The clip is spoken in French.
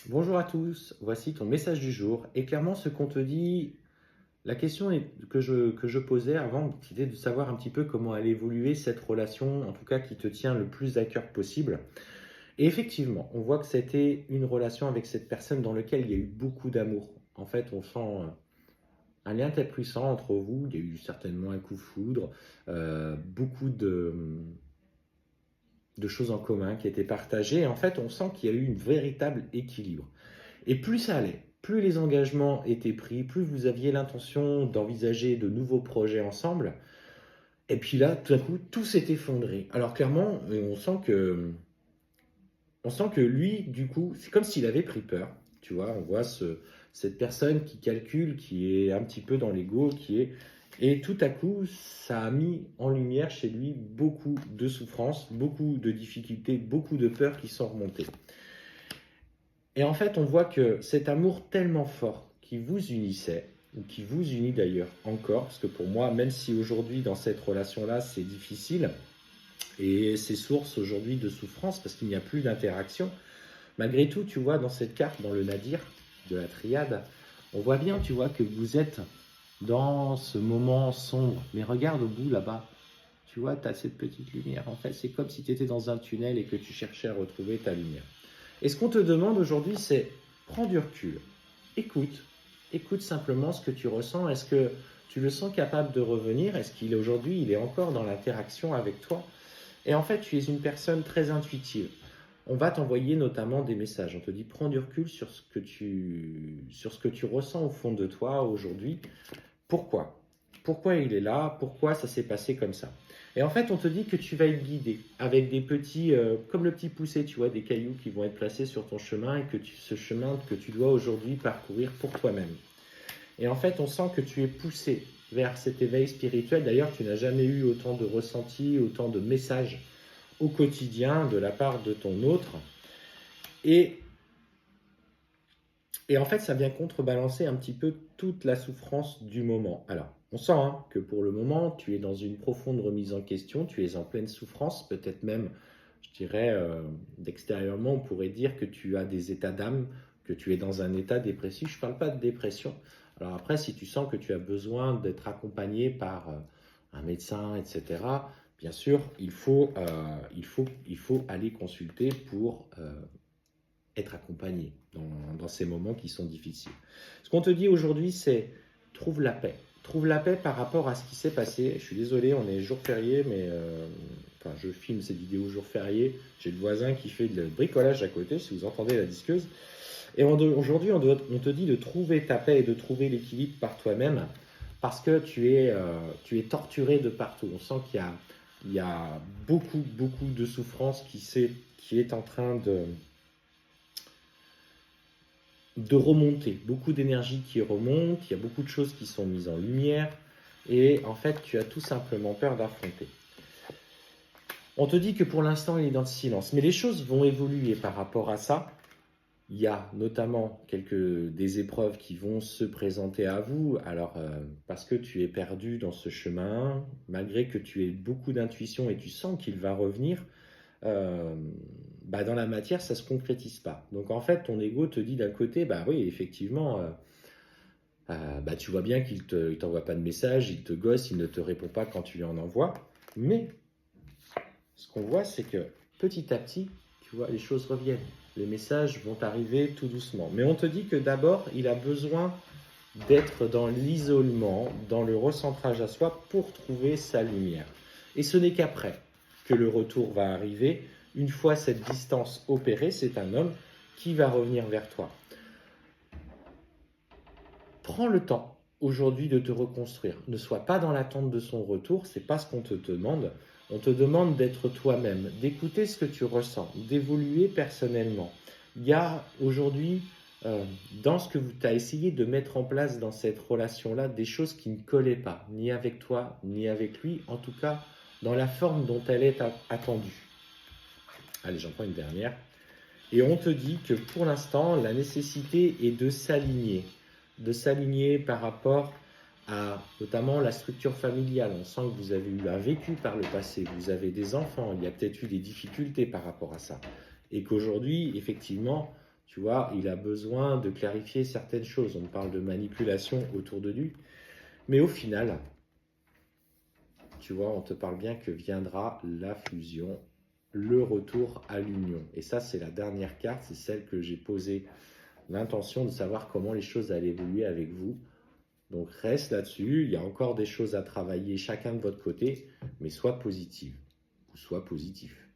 Bonjour à tous, voici ton message du jour. Et clairement, ce qu'on te dit, la question que je posais avant, c'était de savoir un petit peu comment allait évoluer cette relation, en tout cas qui te tient le plus à cœur possible. Et effectivement, on voit que c'était une relation avec cette personne dans laquelle il y a eu beaucoup d'amour. En fait, on sent un lien très puissant entre vous. Il y a eu certainement un coup de foudre, beaucoup de choses en commun qui étaient partagées. Et en fait, on sent qu'il y a eu un véritable équilibre. Et plus ça allait, plus les engagements étaient pris, plus vous aviez l'intention d'envisager de nouveaux projets ensemble. Et puis là, tout d'un coup, tout s'est effondré. Alors clairement, on sent que lui, du coup, c'est comme s'il avait pris peur. Tu vois, on voit cette personne qui calcule, qui est un petit peu dans l'ego, qui est... Et tout à coup, ça a mis en lumière chez lui beaucoup de souffrances, beaucoup de difficultés, beaucoup de peurs qui sont remontées. Et en fait, on voit que cet amour tellement fort qui vous unissait, ou qui vous unit d'ailleurs encore, parce que pour moi, même si aujourd'hui dans cette relation-là, c'est difficile, et c'est source aujourd'hui de souffrance, parce qu'il n'y a plus d'interaction, malgré tout, tu vois, dans cette carte, dans le nadir de la triade, on voit bien, tu vois, que vous êtes dans ce moment sombre. Mais regarde au bout là-bas, tu vois, tu as cette petite lumière. En fait, c'est comme si tu étais dans un tunnel et que tu cherchais à retrouver ta lumière. Et ce qu'on te demande aujourd'hui, c'est prends du recul, écoute, écoute simplement ce que tu ressens. Est-ce que tu le sens capable de revenir? Est-ce qu'il est aujourd'hui, il est encore dans l'interaction avec toi? Et en fait, tu es une personne très intuitive. On va t'envoyer notamment des messages. On te dit prends du recul sur ce que tu ressens au fond de toi aujourd'hui. Pourquoi? Pourquoi il est là? Pourquoi ça s'est passé comme ça? Et en fait, on te dit que tu vas être guidé avec des petits, comme le petit poussé, tu vois, des cailloux qui vont être placés sur ton chemin et que ce chemin que tu dois aujourd'hui parcourir pour toi-même. Et en fait, on sent que tu es poussé vers cet éveil spirituel. D'ailleurs, tu n'as jamais eu autant de ressentis, autant de messages au quotidien de la part de ton autre. Et Et en fait, ça vient contrebalancer un petit peu toute la souffrance du moment. Alors, on sent que pour le moment, tu es dans une profonde remise en question, tu es en pleine souffrance, peut-être même, je dirais, d'extérieurement, on pourrait dire que tu as des états d'âme, que tu es dans un état dépressif. Je ne parle pas de dépression. Alors après, si tu sens que tu as besoin d'être accompagné par un médecin, etc., bien sûr, il faut aller consulter pour être accompagné dans ces moments qui sont difficiles. Ce qu'on te dit aujourd'hui, c'est trouve la paix. Trouve la paix par rapport à ce qui s'est passé. Je suis désolé, on est jour férié, mais enfin, je filme cette vidéo jour férié. J'ai le voisin qui fait le bricolage à côté, si vous entendez la disqueuse. Et aujourd'hui, on te dit de trouver ta paix et de trouver l'équilibre par toi-même parce que tu es torturé de partout. On sent qu'il y a beaucoup, beaucoup de souffrance qui est en train de remonter, beaucoup d'énergie qui remonte, il y a beaucoup de choses qui sont mises en lumière et en fait tu as tout simplement peur d'affronter. On te dit que pour l'instant il est dans le silence, mais les choses vont évoluer par rapport à ça. Il y a notamment des épreuves qui vont se présenter à vous, alors parce que tu es perdu dans ce chemin, malgré que tu aies beaucoup d'intuition et tu sens qu'il va revenir, dans la matière, ça ne se concrétise pas. Donc en fait, ton ego te dit d'un côté, bah oui, effectivement, tu vois bien qu'il ne t'envoie pas de message, il te gosse, il ne te répond pas quand tu lui en envoies. Mais ce qu'on voit, c'est que petit à petit, tu vois, les choses reviennent. Les messages vont arriver tout doucement. Mais on te dit que d'abord, il a besoin d'être dans l'isolement, dans le recentrage à soi pour trouver sa lumière. Et ce n'est qu'après que le retour va arriver. Une fois cette distance opérée, c'est un homme qui va revenir vers toi. Prends le temps aujourd'hui de te reconstruire. Ne sois pas dans l'attente de son retour, c'est pas ce qu'on te demande. On te demande d'être toi-même, d'écouter ce que tu ressens, d'évoluer personnellement. Il y a aujourd'hui, dans ce que tu as essayé de mettre en place dans cette relation-là, des choses qui ne collaient pas, ni avec toi, ni avec lui, en tout cas dans la forme dont elle est attendue. Allez, j'en prends une dernière. Et on te dit que pour l'instant, la nécessité est de s'aligner par rapport à notamment la structure familiale. On sent que vous avez eu un vécu par le passé, vous avez des enfants, il y a peut-être eu des difficultés par rapport à ça. Et qu'aujourd'hui, effectivement, Tu vois, il a besoin de clarifier certaines choses. On parle de manipulation autour de lui. Mais au final, tu vois, on te parle bien que viendra la fusion, le retour à l'union. Et ça, c'est la dernière carte, c'est celle que j'ai posée, l'intention de savoir comment les choses allaient évoluer avec vous. Donc reste là-dessus, il y a encore des choses à travailler chacun de votre côté, mais sois positive ou sois positif.